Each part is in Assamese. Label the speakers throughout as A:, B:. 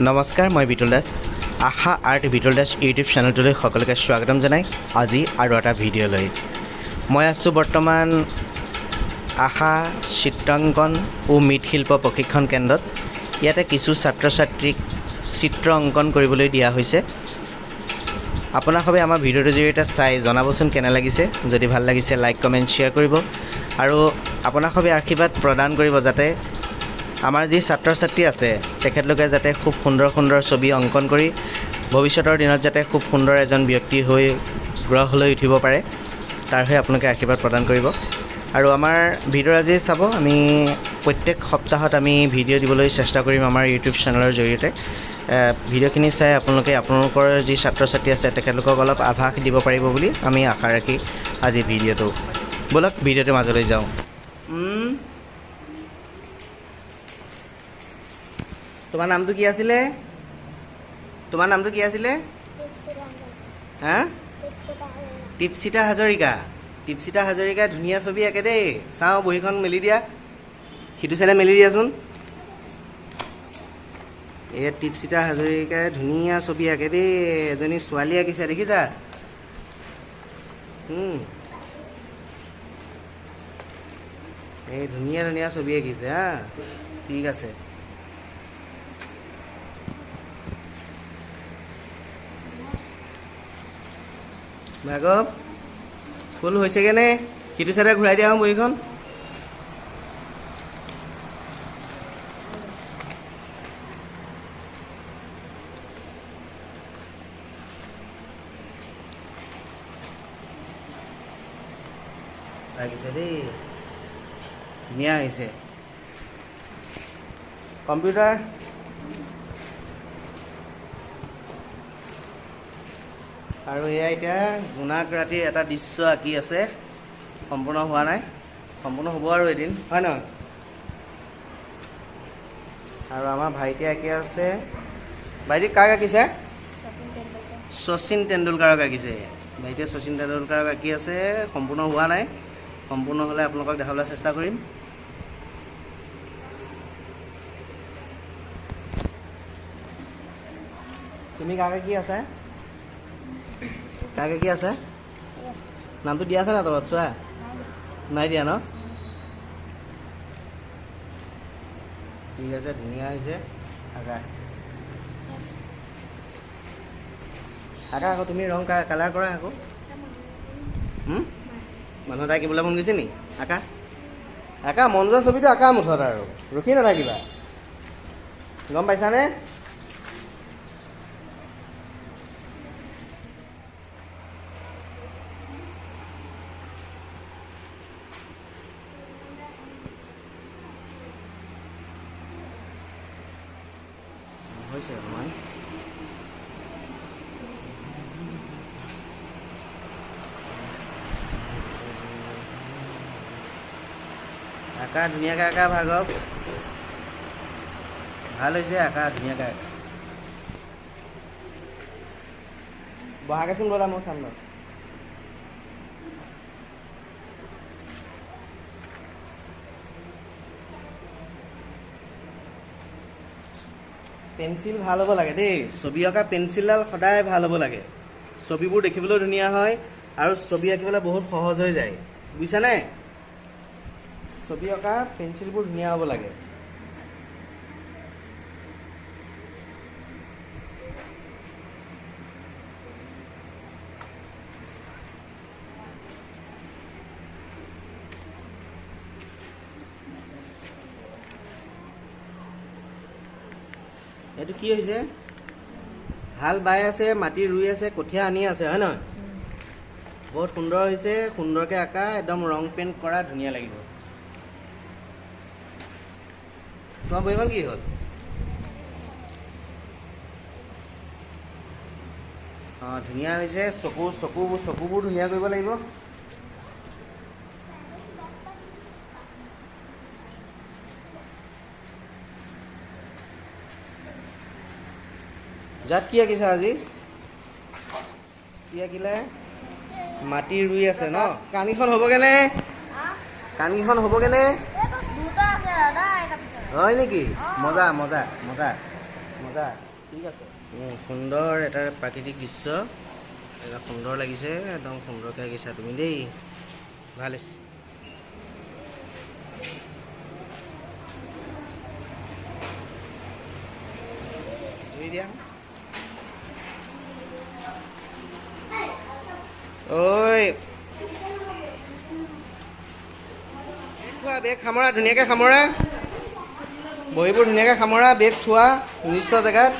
A: নমস্কাৰ, মই বিটুল দাস। আশা আৰ্ট বিটুল দাস ইউটিউব চেনেলটোলৈ সকলোকে স্বাগতম জনাই আজি আৰু এটা ভিডিঅ' লৈ মই আছোঁ বৰ্তমান আশা চিত্ৰাংকন ও মৃৎশিল্প প্ৰশিক্ষণ কেন্দ্ৰত। ইয়াতে কিছু ছাত্ৰ ছাত্ৰীক চিত্ৰ অংকন কৰিবলৈ দিয়া হৈছে। আপোনালোকে আমাৰ ভিডিঅ'টোৰ জৰিয়তে চাই জনাবচোন কেনে লাগিছে। যদি ভাল লাগিছে লাইক কমেণ্ট শ্বেয়াৰ কৰিব আৰু আপোনালোকে আশীৰ্বাদ প্ৰদান কৰিব যাতে আমাৰ যি ছাত্ৰ ছাত্ৰী আছে তেখেতলোকে যাতে খুব সুন্দৰ সুন্দৰ ছবি অংকন কৰি ভৱিষ্যতৰ দিনত যাতে খুব সুন্দৰ এজন ব্যক্তি হৈ গ্ৰহ লৈ উঠিব পাৰে, তাৰ হৈ আপোনালোকে আশীৰ্বাদ প্ৰদান কৰিব। আৰু আমাৰ ভিডিঅ' আজি চাব, আমি প্ৰত্যেক সপ্তাহত আমি ভিডিঅ' দিবলৈ চেষ্টা কৰিম আমাৰ ইউটিউব চেনেলৰ জৰিয়তে। ভিডিঅ'খিনি চাই আপোনালোকৰ যি ছাত্ৰ ছাত্ৰী আছে তেখেতলোকক অলপ আভাস দিব পাৰিব বুলি আমি আশা ৰাখি আজি ভিডিঅ'টো ব'লক ভিডিঅ'টোৰ মাজলৈ যাওঁ। তোমাৰ নামটো কি আছিলে? তোমাৰ নামটো কি আছিলে? হা? টিপচিতা হাজৰিকা। টিপচিতা হাজৰিকা, ধুনীয়া ছবি আঁকে দেই। চাওঁ বহীখন মেলি দিয়া, সিটো চাইডে মেলি দিয়াচোন। এই টিপচিতা হাজৰিকাই ধুনীয়া ছবি আঁকে দেই। এজনী ছোৱালী আঁকিছে, দেখিছা? এই ধুনীয়া ধুনীয়া ছবি আঁকিছে। হা, ঠিক আছে। ভাগৱ ফুল হৈছেগৈ নে? সিটো চাইডে ঘূৰাই দিয়া বহীখন। লাগিছে দেই, ধুনীয়া হৈছে। কম্পিউটাৰ আৰু এয়া এতিয়া জোনাক ৰাতিৰ এটা দৃশ্য আঁকি আছে, সম্পূৰ্ণ হোৱা নাই, সম্পূৰ্ণ হ'ব আৰু এদিন, হয় নহয়? আৰু আমাৰ ভাইটিয়ে আঁকি আছে। ভাইটি কাক আঁকিছে? শচীন তেণ্ডুলকাৰক আঁকিছে। ভাইটিয়ে শচীন তেণ্ডুলকাৰক আঁকি আছে, সম্পূৰ্ণ হোৱা নাই। সম্পূৰ্ণ হ'লে আপোনালোকক দেখাবলৈ চেষ্টা কৰিম। তুমি কাক আঁকি আছা? কাকে কি আছে? নামটো দিয়া আছে না তলত? চোৱা, নাই দিয়া ন? ঠিক আছে, ধুনীয়া হৈছে। আঁকা আঁকা আকৌ তুমি ৰং কালাৰ কৰা আকৌ। মানুহ এটা আঁকিবলৈ মন গৈছে নি? আঁকা আঁকা, মন যোৱা ছবিটো আঁকা মুঠত, আৰু ৰখি নাথাকিবা, গম পাইছানে? হৈছে অকণমান। আঁকা ধুনীয়াকৈ আঁকা ভাগৱ, ভাল হৈছে। আঁকা ধুনীয়াকৈ আঁকা। বহাগেচোন ব'লা, মই চাম ন। পেঞ্চিল ভাল হ'ব লাগে দেই। ছবি অঁকা পেঞ্চিলডাল সদায় ভাল হ'ব লাগে। ছবিবোৰ দেখিবলৈ ধুনীয়া হয় আৰু ছবি আঁকিবলৈ বহুত সহজ হৈ যায়, বুজিছানে? ছবি অঁকা পেঞ্চিলবোৰ ধুনীয়া হ'ব লাগে। এইটো কি হৈছে? হাল বাই আছে, মাটি ৰুই আছে, কঠীয়া আনি আছে, হয় নহয়? বহুত সুন্দৰ হৈছে, সুন্দৰকৈ আঁকা, একদম ৰং পেইণ্ট কৰা, ধুনীয়া লাগিব। তোমাৰ বহীখন কি হ'ল? অঁ, ধুনীয়া হৈছে। চকুবোৰ ধুনীয়া কৰিব লাগিব। যাত কি আঁকিছা আজি? কি আঁকিলে? মাটি ৰুই আছে ন? কাণীখন হ'বগৈ নে? কাণীখন হ'বগৈ নে? হয় নেকি? মজা মজা মজা।
B: মজা ঠিক আছে
A: সুন্দৰ এটা প্ৰাকৃতিক দৃশ্য এটা সুন্দৰ লাগিছে একদম সুন্দৰকৈ আঁকিছা তুমি দেই ভাল হৈছে তুমি দিয়া ঐ থোৱা বেগ সামৰা ধুনীয়াকৈ সামৰা বহীবোৰ ধুনীয়াকৈ সামৰা বেগ থোৱা নিৰ্দিষ্ট জেগাত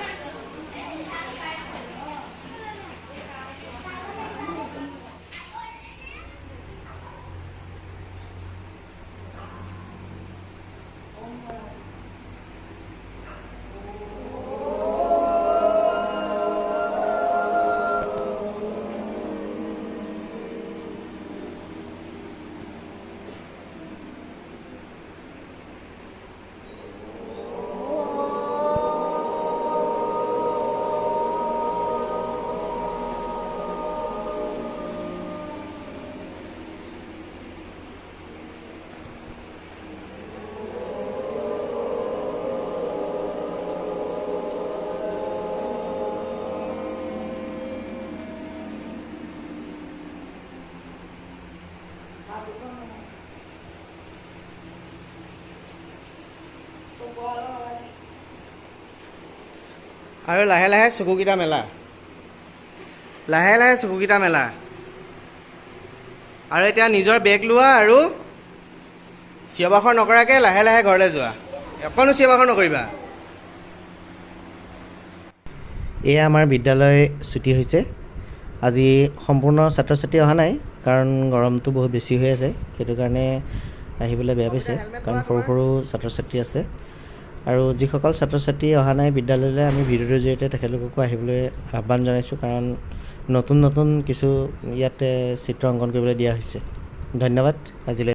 A: আৰু লাহে লাহে চকুকেইটা মেলা লাহে লাহে চকুকেইটা মেলা আৰু এতিয়া নিজৰ বেগ লোৱা আৰু চিঞৰ বাখৰ নকৰাকৈ লাহে লাহে ঘৰলৈ যোৱা অকণো চিঞৰ বাখৰ নকৰিবা এয়া আমাৰ বিদ্যালয় ছুটি হৈছে আজি সম্পূৰ্ণ ছাত্ৰ ছাত্ৰী অহা নাই কাৰণ গৰমটো বহুত বেছি হৈ আছে সেইটো কাৰণে আহিবলৈ বেয়া পাইছে কাৰণ সৰু সৰু ছাত্ৰ ছাত্ৰী আছে আৰু যিসকল ছাত্ৰ ছাত্ৰী অহা নাই বিদ্যালয়লৈ আমি ভিডিঅ'টোৰ জৰিয়তে তেখেতলোককো আহিবলৈ আহ্বান জনাইছোঁ কাৰণ নতুন নতুন কিছু ইয়াতে চিত্ৰ অংকন কৰিবলৈ দিয়া হৈছে ধন্যবাদ আজিলৈ